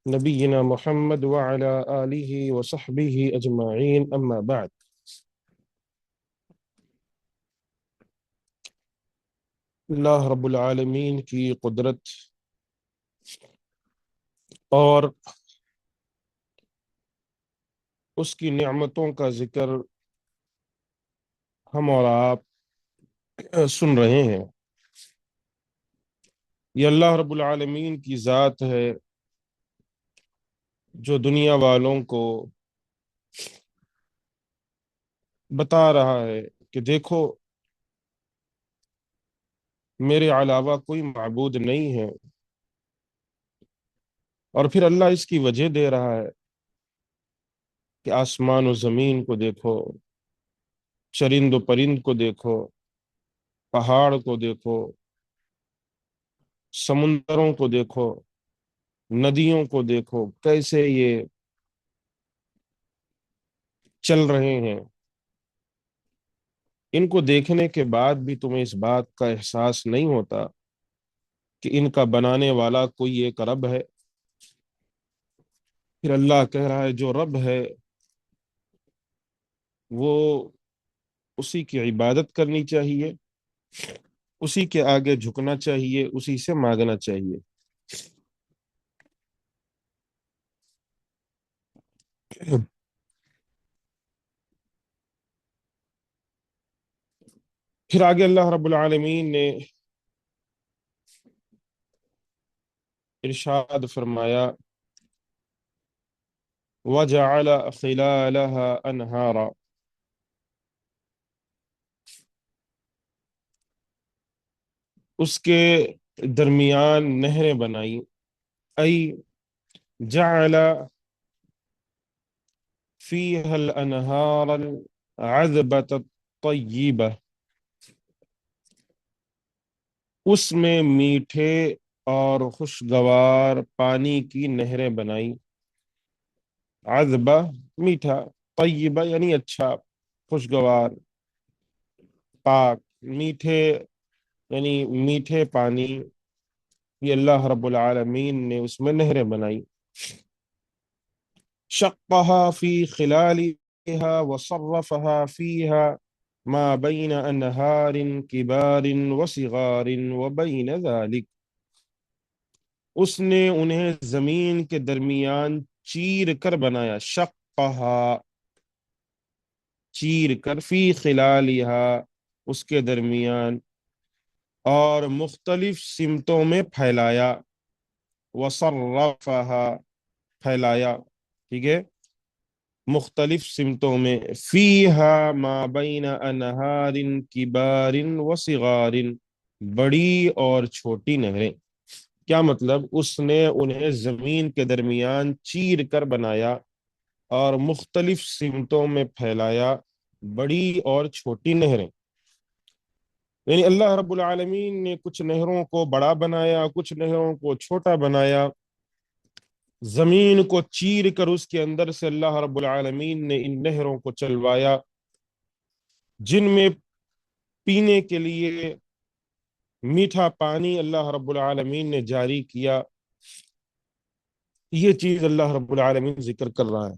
نبينا محمد وعلى آله وصحبه أجمعين أما بعد. اللہ رب العالمین کی قدرت اور اس کی نعمتوں کا ذکر ہم اور آپ سن رہے ہیں۔ یہ اللہ رب العالمین کی ذات ہے جو دنیا والوں کو بتا رہا ہے کہ دیکھو میرے علاوہ کوئی معبود نہیں ہے، اور پھر اللہ اس کی وجہ دے رہا ہے کہ آسمان و زمین کو دیکھو، چرند و پرند کو دیکھو، پہاڑ کو دیکھو، سمندروں کو دیکھو، ندیوں کو دیکھو، کیسے یہ چل رہے ہیں۔ ان کو دیکھنے کے بعد بھی تمہیں اس بات کا احساس نہیں ہوتا کہ ان کا بنانے والا کوئی ایک رب ہے؟ پھر اللہ کہہ رہا ہے جو رب ہے وہ اسی کی عبادت کرنی چاہیے، اسی کے آگے جھکنا چاہیے، اسی سے مانگنا چاہیے۔ پھر آگے اللہ رب العالمین نے ارشاد فرمایا وَجَعَلَ خِلَالَهَا أَنْهَارًا، اس کے درمیان نہریں بنائی، ای جعل فیها الانہار العذبۃ الطیبہ، اس میں میٹھے اور خوشگوار پانی کی نہریں بنائی۔ عذبہ میٹھا، طیبہ یعنی اچھا، خوشگوار، پاک، میٹھے یعنی میٹھے پانی، یہ اللہ رب العالمین نے اس میں نہریں بنائی۔ شقها في خلالها وصرفها فيها ما بين انہار کبار وصغار وبین ذلك، اس نے انہیں زمین کے درمیان چیر کر بنایا، شقها چیر کر، فی خلالها اس کے درمیان، اور مختلف سمتوں میں پھیلایا، وصرفها پھیلایا، ٹھیک ہے، مختلف سمتوں میں، فیہا ما بین انہار کبار وصغار، بڑی اور چھوٹی نہریں۔ کیا مطلب؟ اس نے انہیں زمین کے درمیان چیر کر بنایا اور مختلف سمتوں میں پھیلایا، بڑی اور چھوٹی نہریں۔ یعنی اللہ رب العالمین نے کچھ نہروں کو بڑا بنایا، کچھ نہروں کو چھوٹا بنایا، زمین کو چیر کر اس کے اندر سے اللہ رب العالمین نے ان نہروں کو چلوایا، جن میں پینے کے لیے میٹھا پانی اللہ رب العالمین نے جاری کیا۔ یہ چیز اللہ رب العالمین ذکر کر رہا ہے۔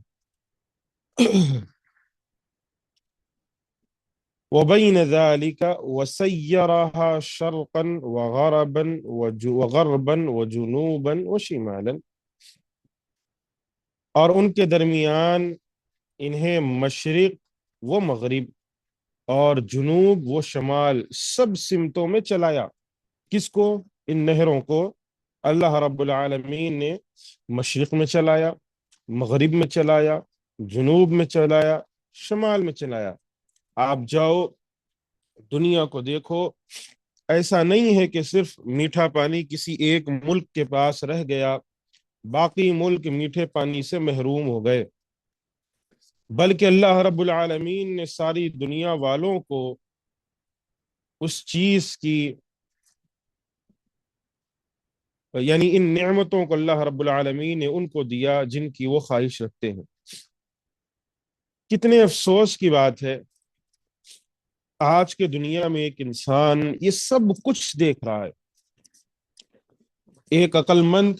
وَبَيْنَ ذَلِكَ وَسَيَّرَهَا شَرْقًا وَغَرْبًا وَجُنُوبًا وَشِمَالًا، اور ان کے درمیان انہیں مشرق و مغرب اور جنوب و شمال سب سمتوں میں چلایا۔ کس کو؟ ان نہروں کو اللہ رب العالمین نے مشرق میں چلایا، مغرب میں چلایا، جنوب میں چلایا، شمال میں چلایا۔ آپ جاؤ دنیا کو دیکھو، ایسا نہیں ہے کہ صرف میٹھا پانی کسی ایک ملک کے پاس رہ گیا، باقی ملک میٹھے پانی سے محروم ہو گئے، بلکہ اللہ رب العالمین نے ساری دنیا والوں کو اس چیز کی، یعنی ان نعمتوں کو اللہ رب العالمین نے ان کو دیا جن کی وہ خواہش رکھتے ہیں۔ کتنے افسوس کی بات ہے، آج کے دنیا میں ایک انسان یہ سب کچھ دیکھ رہا ہے، ایک عقل مند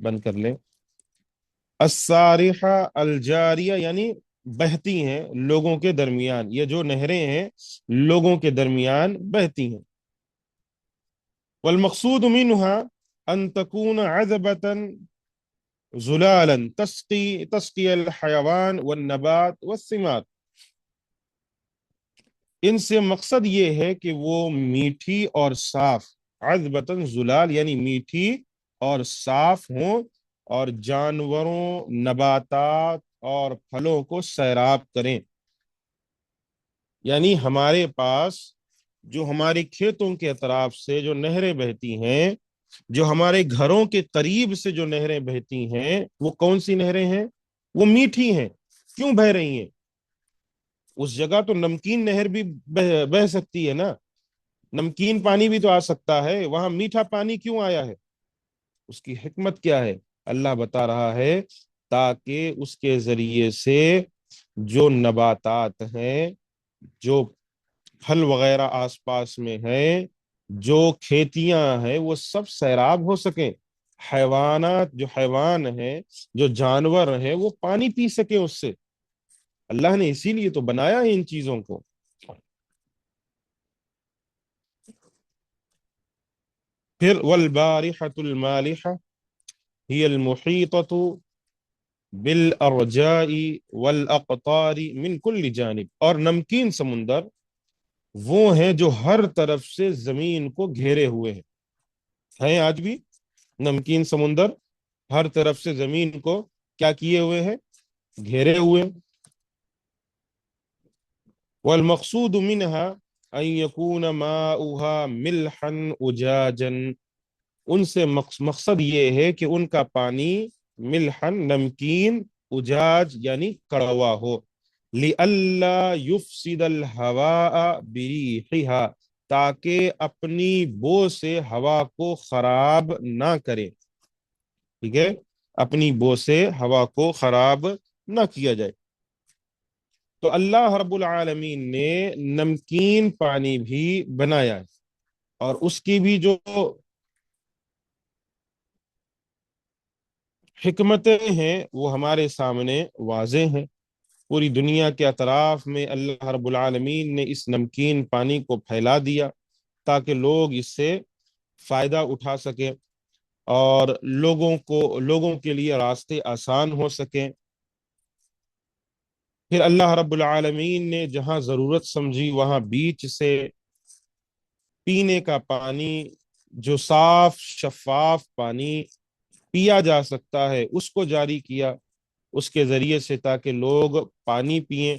بند کر لیں. السارحہ الجاریہ یعنی بہتی ہیں لوگوں کے درمیان، یہ جو نہریں ہیں لوگوں کے درمیان بہتی ہیں. والمقصود منها ان تكون عذبة زلالا تسقي الحيوان والنبات والثمار. ان سے مقصد یہ ہے کہ وہ میٹھی اور صاف، عذبتاً زلال یعنی میٹھی اور صاف ہوں، اور جانوروں، نباتات اور پھلوں کو سیراب کریں. یعنی ہمارے پاس جو ہمارے کھیتوں کے اطراف سے جو نہریں بہتی ہیں، جو ہمارے گھروں کے قریب سے جو نہریں بہتی ہیں، وہ کون سی نہریں ہیں؟ وہ میٹھی ہیں. کیوں بہ رہی ہیں؟ اس جگہ تو نمکین نہر بھی بہ سکتی ہے نا، نمکین پانی بھی تو آ سکتا ہے، وہاں میٹھا پانی کیوں آیا ہے؟ اس کی حکمت کیا ہے؟ اللہ بتا رہا ہے تاکہ اس کے ذریعے سے جو نباتات ہیں، جو پھل وغیرہ آس پاس میں ہیں، جو کھیتیاں ہیں، وہ سب سیراب ہو سکیں. حیوانات، جو حیوان ہیں، جو جانور ہیں، وہ پانی پی سکیں اس سے. اللہ نے اسی لیے تو بنایا ہے ان چیزوں کو. پھر والبارحة المالحة هي المحيطة بالارجاء والاقطار من كل جانب. اور نمکین سمندر وہ ہیں جو ہر طرف سے زمین کو گھیرے ہوئے ہیں آج بھی نمکین سمندر ہر طرف سے زمین کو کیا کیے ہوئے ہیں؟ گھیرے ہوئے. والمقصود منها ان يكون ماؤها ملحا اجاجا. ان سے مقصد یہ ہے کہ ان کا پانی ملحن نمکین، اجاج یعنی کڑوا ہو. لئلا يفسد الهواء بريحها، تاکہ اپنی بو سے ہوا کو خراب نہ کرے. ٹھیک ہے، اپنی بو سے ہوا کو خراب نہ کیا جائے. تو اللہ رب العالمین نے نمکین پانی بھی بنایا ہے، اور اس کی بھی جو حکمتیں ہیں وہ ہمارے سامنے واضح ہیں. پوری دنیا کے اطراف میں اللہ رب العالمین نے اس نمکین پانی کو پھیلا دیا تاکہ لوگ اس سے فائدہ اٹھا سکیں، اور لوگوں کے لیے راستے آسان ہو سکیں. پھر اللہ رب العالمین نے جہاں ضرورت سمجھی وہاں بیچ سے پینے کا پانی، جو صاف شفاف پانی پیا جا سکتا ہے، اس کو جاری کیا اس کے ذریعے سے، تاکہ لوگ پانی پئیں.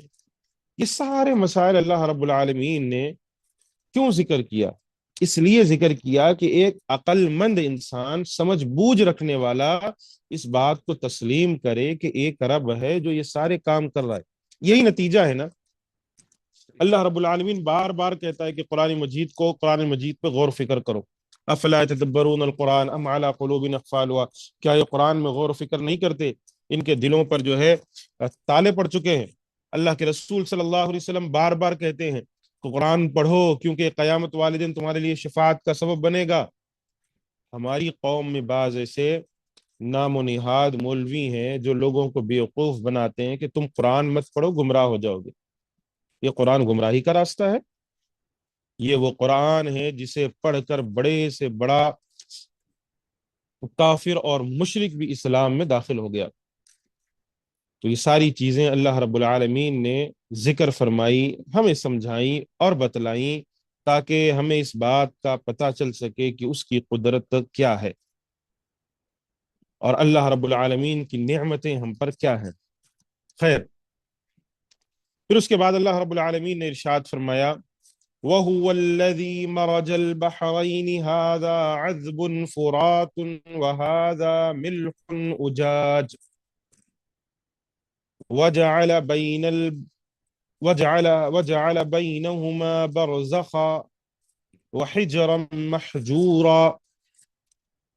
یہ سارے مسائل اللہ رب العالمین نے کیوں ذکر کیا؟ اس لیے ذکر کیا کہ ایک عقل مند انسان، سمجھ بوجھ رکھنے والا، اس بات کو تسلیم کرے کہ ایک رب ہے جو یہ سارے کام کر رہا ہے. یہی نتیجہ ہے نا. اللہ رب العالمین بار بار کہتا ہے کہ قرآن مجید پہ غور و فکر کرو. افلا يتدبرون القرآن ام على قلوب اقفالها، کیا یہ قرآن میں غور و فکر نہیں کرتے؟ ان کے دلوں پر جو ہے تالے پڑ چکے ہیں. اللہ کے رسول صلی اللہ علیہ وسلم بار بار کہتے ہیں کہ قرآن پڑھو، کیونکہ قیامت والے دن تمہارے لیے شفاعت کا سبب بنے گا. ہماری قوم میں بعض ایسے نام و نہاد مولوی ہیں جو لوگوں کو بیوقوف بناتے ہیں کہ تم قرآن مت پڑھو، گمراہ ہو جاؤ گے. یہ قرآن گمراہی کا راستہ ہے؟ یہ وہ قرآن ہے جسے پڑھ کر بڑے سے بڑا کافر اور مشرک بھی اسلام میں داخل ہو گیا. تو یہ ساری چیزیں اللہ رب العالمین نے ذکر فرمائی، ہمیں سمجھائیں اور بتلائیں، تاکہ ہمیں اس بات کا پتہ چل سکے کہ اس کی قدرت کیا ہے اور اللہ رب العالمین کی نعمتیں ہم پر کیا ہیں. خیر، پھر اس کے بعد اللہ رب العالمین نے ارشاد فرمایا وَهُوَ الَّذِي مَرَجَ الْبَحْرَيْنِ هَذَا عَذْبٌ فُرَاتٌ وَهَذَا مِلْحٌ أُجَاجٌ وجعل بينهما برزخا وحجرا محجورا.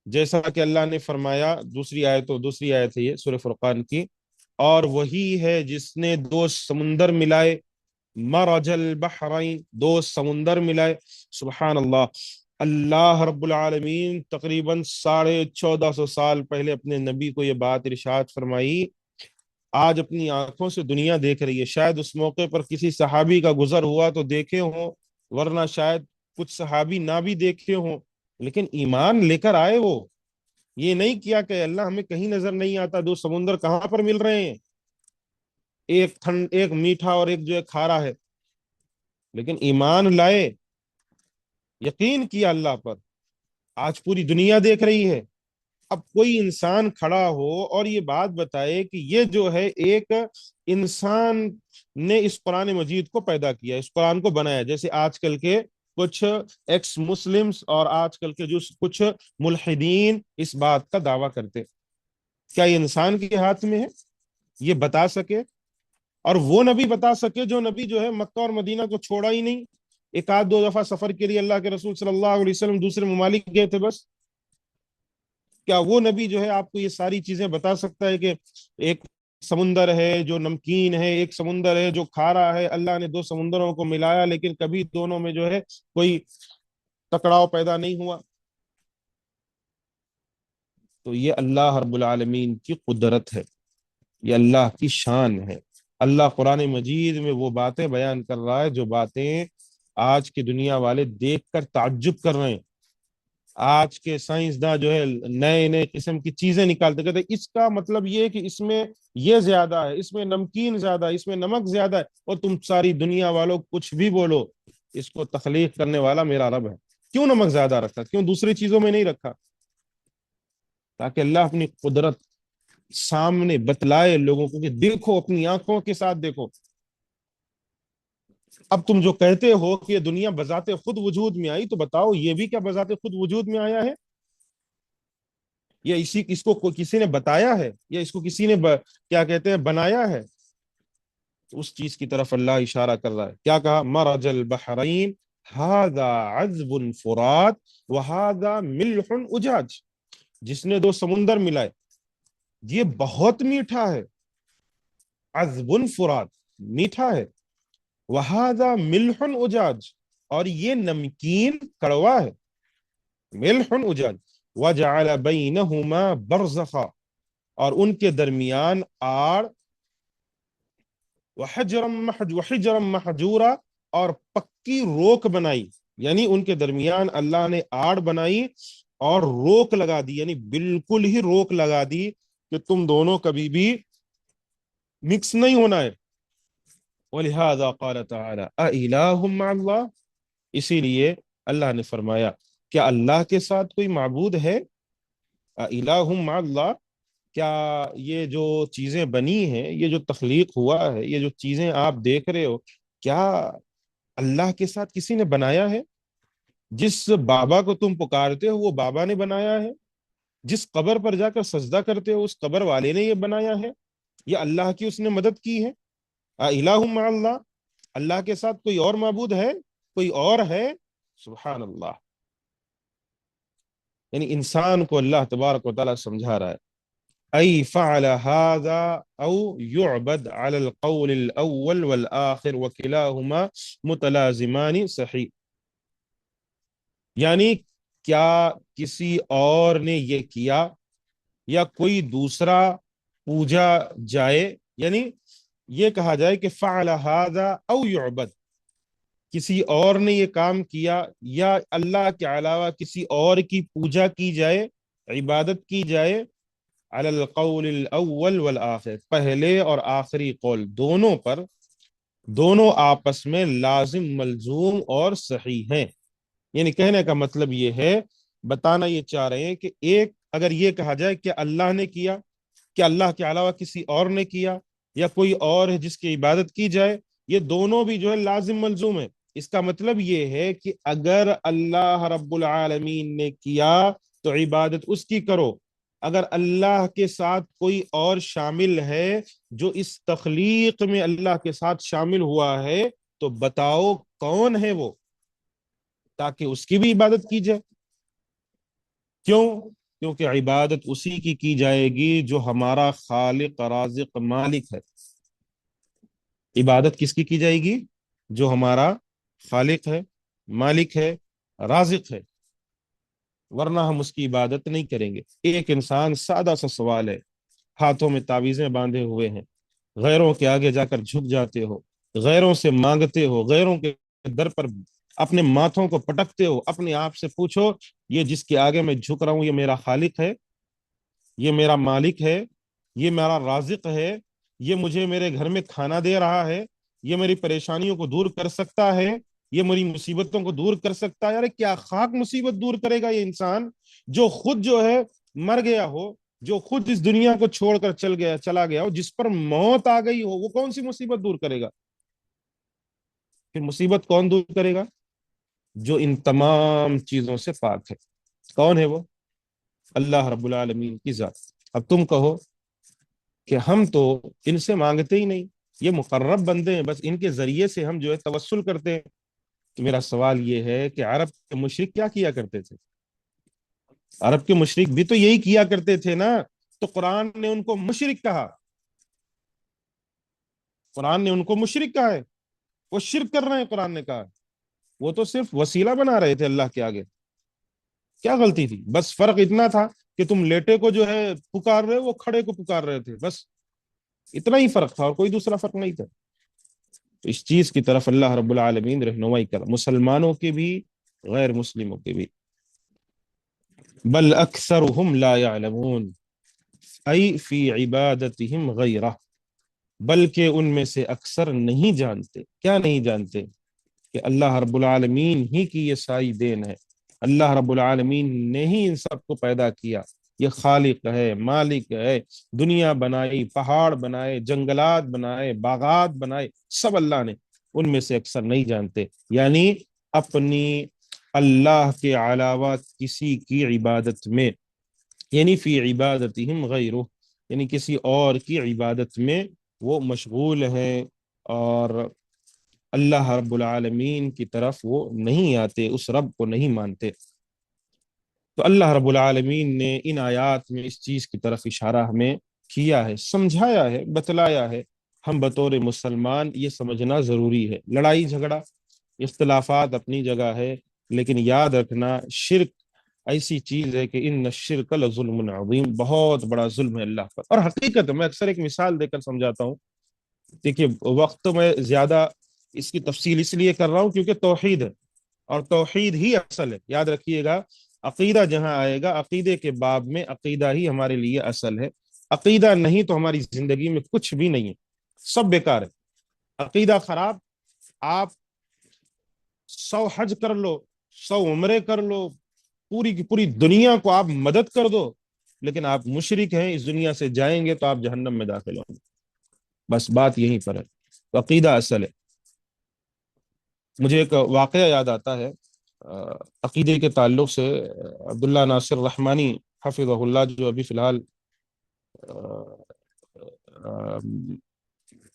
جیسا کہ اللہ نے فرمایا دوسری آیت ہے یہ سورہ فرقان کی، اور وہی ہے جس نے دو سمندر ملائے، مرج البحرین، دو سمندر ملائے. سبحان اللہ، اللہ رب العالمین تقریباً 1450 سال پہلے اپنے نبی کو یہ بات ارشاد فرمائی، آج اپنی آنکھوں سے دنیا دیکھ رہی ہے، شاید اس موقع پر کسی صحابی کا گزر ہوا تو دیکھے ہوں، ورنہ شاید کچھ صحابی نہ بھی دیکھے ہوں، لیکن ایمان لے کر آئے وہ، یہ نہیں کیا کہ اللہ ہمیں کہیں نظر نہیں آتا، دو سمندر کہاں پر مل رہے ہیں، ایک میٹھا اور ایک جو ہے کھارا ہے، لیکن ایمان لائے، یقین کیا اللہ پر، آج پوری دنیا دیکھ رہی ہے۔ اب کوئی انسان کھڑا ہو اور یہ بات بتائے کہ یہ جو ہے ایک انسان نے اس قرآن مجید کو پیدا کیا، اس قرآن کو بنایا، جیسے آج کل کے کچھ ایکس مسلمز اور آج کل کے جو کچھ ملحدین اس بات کا دعویٰ کرتے، کیا یہ انسان کے ہاتھ میں ہے یہ بتا سکے؟ اور وہ نبی بتا سکے جو نبی جو ہے مکہ اور مدینہ کو چھوڑا ہی نہیں، ایک آدھ دو دفعہ سفر کے لیے اللہ کے رسول صلی اللہ علیہ وسلم دوسرے ممالک گئے تھے بس، کیا وہ نبی جو ہے آپ کو یہ ساری چیزیں بتا سکتا ہے کہ ایک سمندر ہے جو نمکین ہے، ایک سمندر ہے جو کھارا ہے، اللہ نے دو سمندروں کو ملایا لیکن کبھی دونوں میں جو ہے کوئی ٹکراؤ پیدا نہیں ہوا؟ تو یہ اللہ رب العالمین کی قدرت ہے، یہ اللہ کی شان ہے۔ اللہ قرآن مجید میں وہ باتیں بیان کر رہا ہے جو باتیں آج کی دنیا والے دیکھ کر تعجب کر رہے ہیں، آج کے سائنسداں جو ہے نئے نئے قسم کی چیزیں نکالتے، کہتے ہیں اس کا مطلب یہ ہے کہ اس میں یہ زیادہ ہے، اس میں نمکین زیادہ ہے، اس میں نمک زیادہ ہے، اور تم ساری دنیا والوں کچھ بھی بولو، اس کو تخلیق کرنے والا میرا رب ہے۔ کیوں نمک زیادہ رکھا، کیوں دوسری چیزوں میں نہیں رکھا؟ تاکہ اللہ اپنی قدرت سامنے بتلائے لوگوں کو کہ دیکھو، اپنی آنکھوں کے ساتھ دیکھو۔ اب تم جو کہتے ہو کہ یہ دنیا بذات خود وجود میں آئی، تو بتاؤ یہ بھی کیا بذات خود وجود میں آیا ہے، یا اس کو کسی نے بتایا ہے، یا اس کو کسی نے کیا کہتے ہیں بنایا ہے؟ اس چیز کی طرف اللہ اشارہ کر رہا ہے، کیا کہا؟ مرج البحرین ھذا عذب فرات وھذا ملح اجاج، جس نے دو سمندر ملائے، یہ بہت میٹھا ہے، عذب فرات میٹھا ہے، وھذا ملح اجاج اور یہ نمکین کڑوا ہے، ملح اجاج، وجعل بینہما برزخا اور ان کے درمیان آڑ، وحجرا محجورا اور پکی روک بنائی، یعنی ان کے درمیان اللہ نے آڑ بنائی اور روک لگا دی، یعنی بالکل ہی روک لگا دی کہ تم دونوں کبھی بھی مکس نہیں ہونا ہے۔ وَلِهَذَا قَالَ تَعَالَى أَإِلَٰهٌ مَّعَ اللَّهِ، اسی لیے اللہ نے فرمایا کیا اللہ کے ساتھ کوئی معبود ہے؟ أَإِلَٰهٌ مَّعَ اللَّهِ، کیا یہ جو چیزیں بنی ہیں، یہ جو تخلیق ہوا ہے، یہ جو چیزیں آپ دیکھ رہے ہو، کیا اللہ کے ساتھ کسی نے بنایا ہے؟ جس بابا کو تم پکارتے ہو وہ بابا نے بنایا ہے؟ جس قبر پر جا کر سجدہ کرتے ہو اس قبر والے نے یہ بنایا ہے؟ یا اللہ کی اس نے مدد کی ہے؟ الہ مع اللہ، اللہ کے ساتھ کوئی اور معبود ہے، کوئی اور ہے؟ سبحان اللہ، یعنی انسان کو اللہ تبارک و تعالی سمجھا رہا ہے، ای فعل هذا او يعبد على القول الاول والآخر وكلاهما متلازمان صحیح، یعنی کیا کسی اور نے یہ کیا یا کوئی دوسرا پوجا جائے، یعنی یہ کہا جائے کہ فعل هذا او يعبد، کسی اور نے یہ کام کیا یا اللہ کے علاوہ کسی اور کی پوجا کی جائے، عبادت کی جائے، علی القول الاول والآخر، پہلے اور آخری قول دونوں پر، دونوں آپس میں لازم ملزوم اور صحیح ہیں، یعنی کہنے کا مطلب یہ ہے، بتانا یہ چاہ رہے ہیں کہ ایک اگر یہ کہا جائے کہ اللہ نے کیا، کہ اللہ کے علاوہ کسی اور نے کیا، یا کوئی اور ہے جس کی عبادت کی جائے، یہ دونوں بھی جو ہے لازم ملزوم ہے۔ اس کا مطلب یہ ہے کہ اگر اللہ رب العالمین نے کیا تو عبادت اس کی کرو، اگر اللہ کے ساتھ کوئی اور شامل ہے جو اس تخلیق میں اللہ کے ساتھ شامل ہوا ہے، تو بتاؤ کون ہے وہ، تاکہ اس کی بھی عبادت کی جائے۔ کیوں؟ کیونکہ عبادت اسی کی جائے گی جو ہمارا خالق رازق مالک ہے۔ عبادت کس کی جائے گی؟ جو ہمارا خالق ہے، مالک ہے، رازق ہے۔ ورنہ ہم اس کی عبادت نہیں کریں گے۔ ایک انسان، سادہ سا سوال ہے، ہاتھوں میں تعویذیں باندھے ہوئے ہیں، غیروں کے آگے جا کر جھک جاتے ہو، غیروں سے مانگتے ہو، غیروں کے در پر اپنے ماتھوں کو پٹکتے ہو، اپنے آپ سے پوچھو، یہ جس کے آگے میں جھک رہا ہوں، یہ میرا خالق ہے، یہ میرا مالک ہے، یہ میرا رازق ہے، یہ مجھے میرے گھر میں کھانا دے رہا ہے، یہ میری پریشانیوں کو دور کر سکتا ہے، یہ میری مصیبتوں کو دور کر سکتا ہے؟ ارے کیا خاک مصیبت دور کرے گا یہ انسان جو خود جو ہے مر گیا ہو، جو خود اس دنیا کو چھوڑ کر چلا گیا ہو، جس پر موت آ گئی ہو، وہ کون سی مصیبت دور کرے گا؟ پھر مصیبت کون دور کرے گا؟ جو ان تمام چیزوں سے پاک ہے۔ کون ہے وہ؟ اللہ رب العالمین کی ذات۔ اب تم کہو کہ ہم تو ان سے مانگتے ہی نہیں، یہ مقرب بندے ہیں، بس ان کے ذریعے سے ہم جو ہے توسل کرتے ہیں۔ تو میرا سوال یہ ہے کہ عرب کے مشرک کیا کیا کرتے تھے؟ عرب کے مشرک بھی تو یہی کیا کرتے تھے نا، تو قرآن نے ان کو مشرک کہا، قرآن نے ان کو مشرک کہا ہے، وہ شرک کر رہے ہیں، قرآن نے کہا وہ تو صرف وسیلہ بنا رہے تھے اللہ کے آگے۔ کیا غلطی تھی؟ بس فرق اتنا تھا کہ تم لیٹے کو جو ہے پکار رہے، وہ کھڑے کو پکار رہے تھے، بس اتنا ہی فرق تھا، اور کوئی دوسرا فرق نہیں تھا۔ تو اس چیز کی طرف اللہ رب العالمین رہنمائی کر، مسلمانوں کے بھی، غیر مسلموں کے بھی۔ بل اکثرهم لا يعلمون ای فی عبادتهم غیرہ، بلکہ ان میں سے اکثر نہیں جانتے، کیا نہیں جانتے؟ کہ اللہ رب العالمین ہی کی یہ ساری دین ہے، اللہ رب العالمین نے ہی ان سب کو پیدا کیا، یہ خالق ہے، مالک ہے، دنیا بنائی، پہاڑ بنائے، جنگلات بنائے، باغات بنائے، سب اللہ نے۔ ان میں سے اکثر نہیں جانتے، یعنی اپنی اللہ کے علاوہ کسی کی عبادت میں، یعنی فی عبادتہم غیرہ، یعنی کسی اور کی عبادت میں وہ مشغول ہیں، اور اللہ رب العالمین کی طرف وہ نہیں آتے، اس رب کو نہیں مانتے۔ تو اللہ رب العالمین نے ان آیات میں اس چیز کی طرف اشارہ ہمیں کیا ہے، سمجھایا ہے، بتلایا ہے۔ ہم بطور مسلمان یہ سمجھنا ضروری ہے، لڑائی جھگڑا، اختلافات اپنی جگہ ہے، لیکن یاد رکھنا شرک ایسی چیز ہے کہ ان الشرک لظلم عظیم، بہت بڑا ظلم ہے اللہ پر۔ اور حقیقت میں اکثر ایک مثال دے کر سمجھاتا ہوں، دیکھیے وقت میں زیادہ اس کی تفصیل اس لیے کر رہا ہوں کیونکہ توحید ہے، اور توحید ہی اصل ہے، یاد رکھیے گا۔ عقیدہ جہاں آئے گا، عقیدے کے باب میں عقیدہ ہی ہمارے لیے اصل ہے، عقیدہ نہیں تو ہماری زندگی میں کچھ بھی نہیں ہے، سب بیکار ہے۔ عقیدہ خراب، آپ 100 حج کر لو، 100 عمرے کر لو، پوری کی پوری دنیا کو آپ مدد کر دو، لیکن آپ مشرک ہیں، اس دنیا سے جائیں گے تو آپ جہنم میں داخل ہوں گے، بس بات یہیں پر ہے۔ تو عقیدہ اصل ہے۔ مجھے ایک واقعہ یاد آتا ہے عقیدے کے تعلق سے، عبداللہ ناصر رحمانی حفظہ اللہ، جو ابھی فی الحال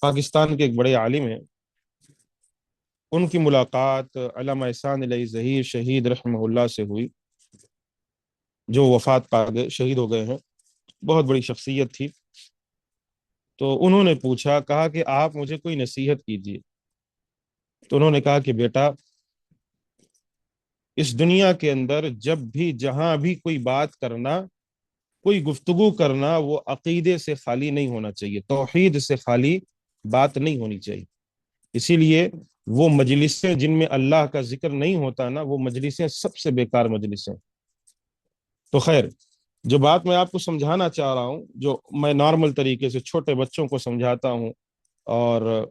پاکستان کے ایک بڑے عالم ہیں، ان کی ملاقات علامہ احسان علیہ ظہیر شہید رحمہ اللہ سے ہوئی، جو وفات پا گئے، شہید ہو گئے ہیں، بہت بڑی شخصیت تھی۔ تو انہوں نے پوچھا، کہا کہ آپ مجھے کوئی نصیحت کیجیے۔ تو انہوں نے کہا کہ بیٹا، اس دنیا کے اندر جب بھی جہاں بھی کوئی بات کرنا، کوئی گفتگو کرنا، وہ عقیدے سے خالی نہیں ہونا چاہیے، توحید سے خالی بات نہیں ہونی چاہیے۔ اسی لیے وہ مجلسیں جن میں اللہ کا ذکر نہیں ہوتا نا، وہ مجلسیں سب سے بیکار مجلسیں۔ تو خیر، جو بات میں آپ کو سمجھانا چاہ رہا ہوں، جو میں نارمل طریقے سے چھوٹے بچوں کو سمجھاتا ہوں اور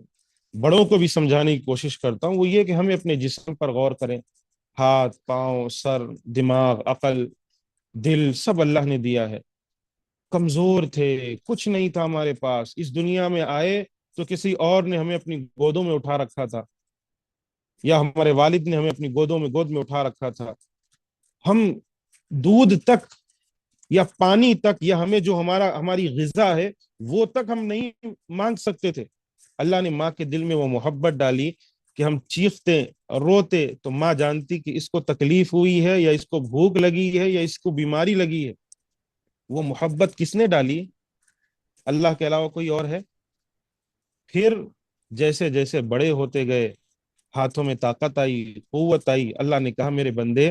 بڑوں کو بھی سمجھانے کی کوشش کرتا ہوں، وہ یہ کہ ہمیں اپنے جسم پر غور کریں، ہاتھ، پاؤں، سر، دماغ، عقل، دل، سب اللہ نے دیا ہے۔ کمزور تھے، کچھ نہیں تھا ہمارے پاس، اس دنیا میں آئے تو کسی اور نے ہمیں اپنی گودوں میں اٹھا رکھا تھا، یا ہمارے والد نے ہمیں اپنی گود میں اٹھا رکھا تھا۔ ہم دودھ تک یا پانی تک، یا ہمیں جو ہماری غذا ہے وہ تک ہم نہیں مانگ سکتے تھے۔ اللہ نے ماں کے دل میں وہ محبت ڈالی کہ ہم چیختے، روتے تو ماں جانتی کہ اس کو تکلیف ہوئی ہے، یا اس کو بھوک لگی ہے، یا اس کو بیماری لگی ہے۔ وہ محبت کس نے ڈالی؟ اللہ کے علاوہ کوئی اور ہے؟ پھر جیسے جیسے بڑے ہوتے گئے، ہاتھوں میں طاقت آئی، قوت آئی، اللہ نے کہا میرے بندے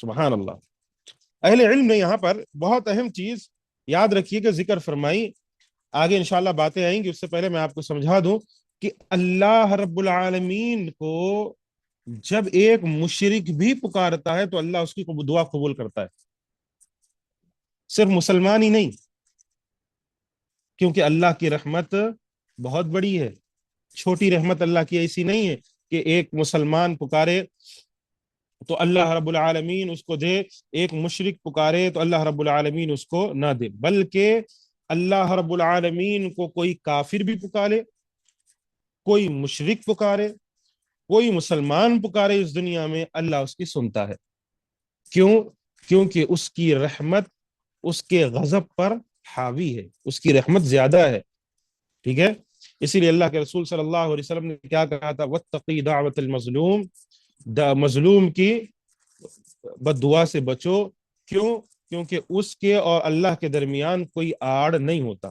سبحان اللہ. اہل علم نے یہاں پر بہت اہم چیز یاد رکھیے کہ ذکر فرمائی. آگے انشاءاللہ باتیں آئیں گی، اس سے پہلے میں آپ کو سمجھا دوں کہ اللہ رب العالمین کو جب ایک مشرک بھی پکارتا ہے تو اللہ اس کی دعا قبول کرتا ہے، صرف مسلمان ہی نہیں، کیونکہ اللہ کی رحمت بہت بڑی ہے. چھوٹی رحمت اللہ کی ایسی نہیں ہے کہ ایک مسلمان پکارے تو اللہ رب العالمین اس کو دے، ایک مشرک پکارے تو اللہ رب العالمین اس کو نہ دے، بلکہ اللہ رب العالمین کو کوئی کافر بھی پکارے، کوئی مشرک پکارے، کوئی مسلمان پکارے اس دنیا میں، اللہ اس کی سنتا ہے. کیوں؟ کیونکہ اس کی رحمت اس کے غضب پر حاوی ہے، اس کی رحمت زیادہ ہے. ٹھیک ہے، اسی لیے اللہ کے رسول صلی اللہ علیہ وسلم نے کیا کہا تھا؟ واتقی دعوت المظلوم، مظلوم کی بد دعا سے بچو. کیوں؟ کیونکہ اس کے اور اللہ کے درمیان کوئی آڑ نہیں ہوتا.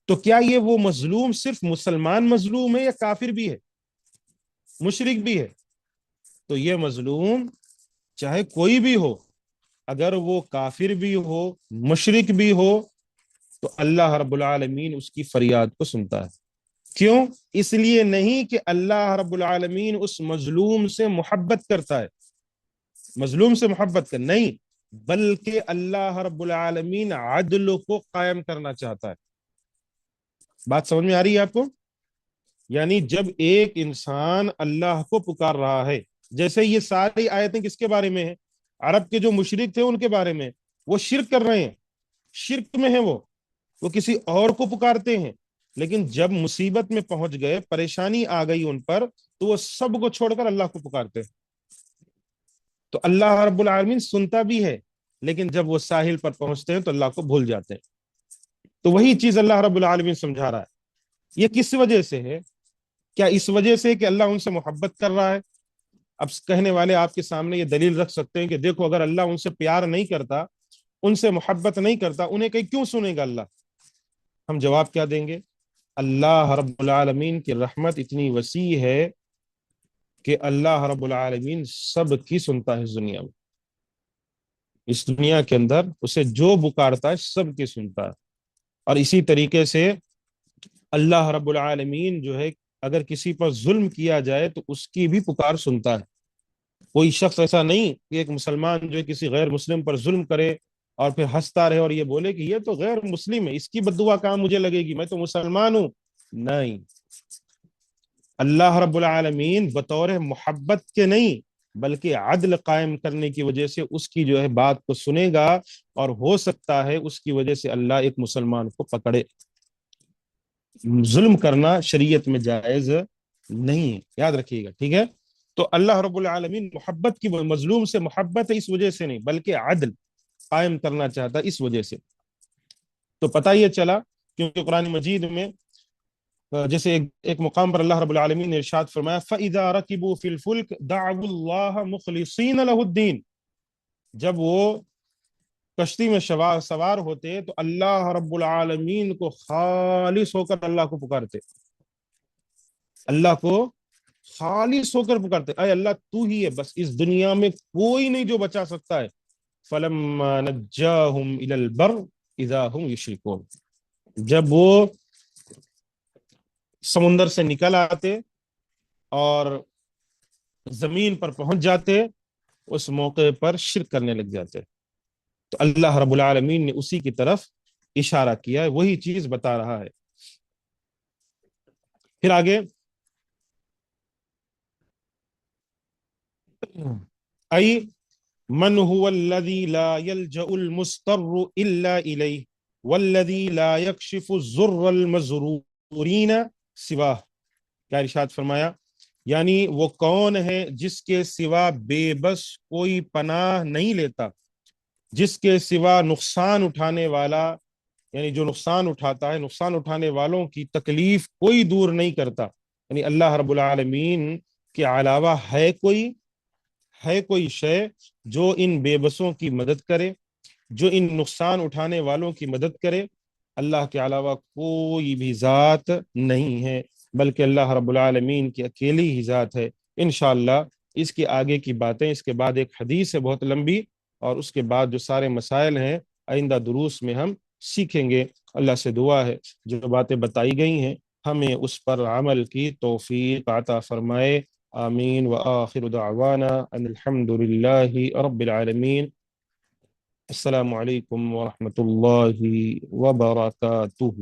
تو کیا یہ وہ مظلوم صرف مسلمان مظلوم ہے یا کافر بھی ہے، مشرک بھی ہے؟ تو یہ مظلوم چاہے کوئی بھی ہو، اگر وہ کافر بھی ہو، مشرک بھی ہو، تو اللہ رب العالمین اس کی فریاد کو سنتا ہے. کیوں؟ اس لیے نہیں کہ اللہ رب العالمین اس مظلوم سے محبت کرتا ہے، مظلوم سے محبت کر نہیں، بلکہ اللہ رب العالمین عدل کو قائم کرنا چاہتا ہے. بات سمجھ میں آ رہی ہے آپ کو؟ یعنی جب ایک انسان اللہ کو پکار رہا ہے، جیسے یہ ساری آیتیں کس کے بارے میں ہیں؟ عرب کے جو مشرک تھے ان کے بارے میں. وہ شرک کر رہے ہیں، شرک میں ہیں، وہ کسی اور کو پکارتے ہیں، لیکن جب مصیبت میں پہنچ گئے، پریشانی آ گئی ان پر، تو وہ سب کو چھوڑ کر اللہ کو پکارتے ہیں. تو اللہ رب العالمین سنتا بھی ہے، لیکن جب وہ ساحل پر پہنچتے ہیں تو اللہ کو بھول جاتے ہیں. تو وہی چیز اللہ رب العالمین سمجھا رہا ہے. یہ کس وجہ سے ہے؟ کیا اس وجہ سے کہ اللہ ان سے محبت کر رہا ہے؟ اب کہنے والے آپ کے سامنے یہ دلیل رکھ سکتے ہیں کہ دیکھو اگر اللہ ان سے پیار نہیں کرتا، ان سے محبت نہیں کرتا، انہیں کہیں کیوں سنے گا اللہ؟ ہم جواب کیا دیں گے؟ اللہ رب العالمین کی رحمت اتنی وسیع ہے کہ اللہ رب العالمین سب کی سنتا ہے. اس دنیا میں، اس دنیا کے اندر اسے جو پکارتا ہے سب کی سنتا ہے. اور اسی طریقے سے اللہ رب العالمین جو ہے، اگر کسی پر ظلم کیا جائے تو اس کی بھی پکار سنتا ہے. کوئی شخص ایسا نہیں کہ ایک مسلمان جو ہے کسی غیر مسلم پر ظلم کرے اور پھر ہنستا رہے اور یہ بولے کہ یہ تو غیر مسلم ہے، اس کی بد دعا کہاں مجھے لگے گی، میں تو مسلمان ہوں. نہیں، اللہ رب العالمین بطور محبت کے نہیں بلکہ عدل قائم کرنے کی وجہ سے اس کی جو ہے بات کو سنے گا، اور ہو سکتا ہے اس کی وجہ سے اللہ ایک مسلمان کو پکڑے. ظلم کرنا شریعت میں جائز نہیں ہے، یاد رکھیے گا. ٹھیک ہے، تو اللہ رب العالمین محبت کی، مظلوم سے محبت ہے اس وجہ سے نہیں بلکہ عدل قائم کرنا چاہتا ہے اس وجہ سے. تو پتہ یہ چلا، کیونکہ قرآن مجید میں جیسے ایک مقام پر اللہ رب العالمین نے ارشاد فرمایا فَإِذَا رَكِبُوا فِي الْفُلْكِ دَعَوُا اللَّهَ مُخْلِصِينَ لَهُ الدِّينَ، جب وہ کشتی میں سوار ہوتے تو اللہ رب العالمین کو خالص ہو کر اللہ کو پکارتے، اللہ کو خالص ہو کر پکارتے، اے اللہ تو ہی ہے بس، اس دنیا میں کوئی نہیں جو بچا سکتا ہے. فَلَمَّا نَجَّاهُمْ إِلَى الْبَرِّ إِذَا هُمْ يُشْرِكُونَ، جب وہ سمندر سے نکل آتے اور زمین پر پہنچ جاتے، اس موقع پر شرک کرنے لگ جاتے. تو اللہ رب العالمین نے اسی کی طرف اشارہ کیا ہے، وہی چیز بتا رہا ہے. پھر آگے ای من هو الذي لا يلجأ المضطر الا الیہ والذی لا يكشف الضر المضرورین سواہ. کیا ارشاد فرمایا؟ یعنی وہ کون ہے جس کے سوا بے بس کوئی پناہ نہیں لیتا، جس کے سوا نقصان اٹھانے والا، یعنی جو نقصان اٹھاتا ہے، نقصان اٹھانے والوں کی تکلیف کوئی دور نہیں کرتا. یعنی اللہ رب العالمین کے علاوہ ہے کوئی شے جو ان بے بسوں کی مدد کرے، جو ان نقصان اٹھانے والوں کی مدد کرے؟ اللہ کے علاوہ کوئی بھی ذات نہیں ہے، بلکہ اللہ رب العالمین کی اکیلی ہی ذات ہے. انشاءاللہ اس کی آگے کی باتیں، اس کے بعد ایک حدیث ہے بہت لمبی، اور اس کے بعد جو سارے مسائل ہیں آئندہ دروس میں ہم سیکھیں گے۔ اللہ سے دعا ہے جو باتیں بتائی گئی ہیں ہمیں اس پر عمل کی توفیق عطا فرمائے۔ آمین وآخر دعوانا ان الحمد للہ رب العالمین۔ السلام علیکم ورحمۃ اللہ وبرکاتہ۔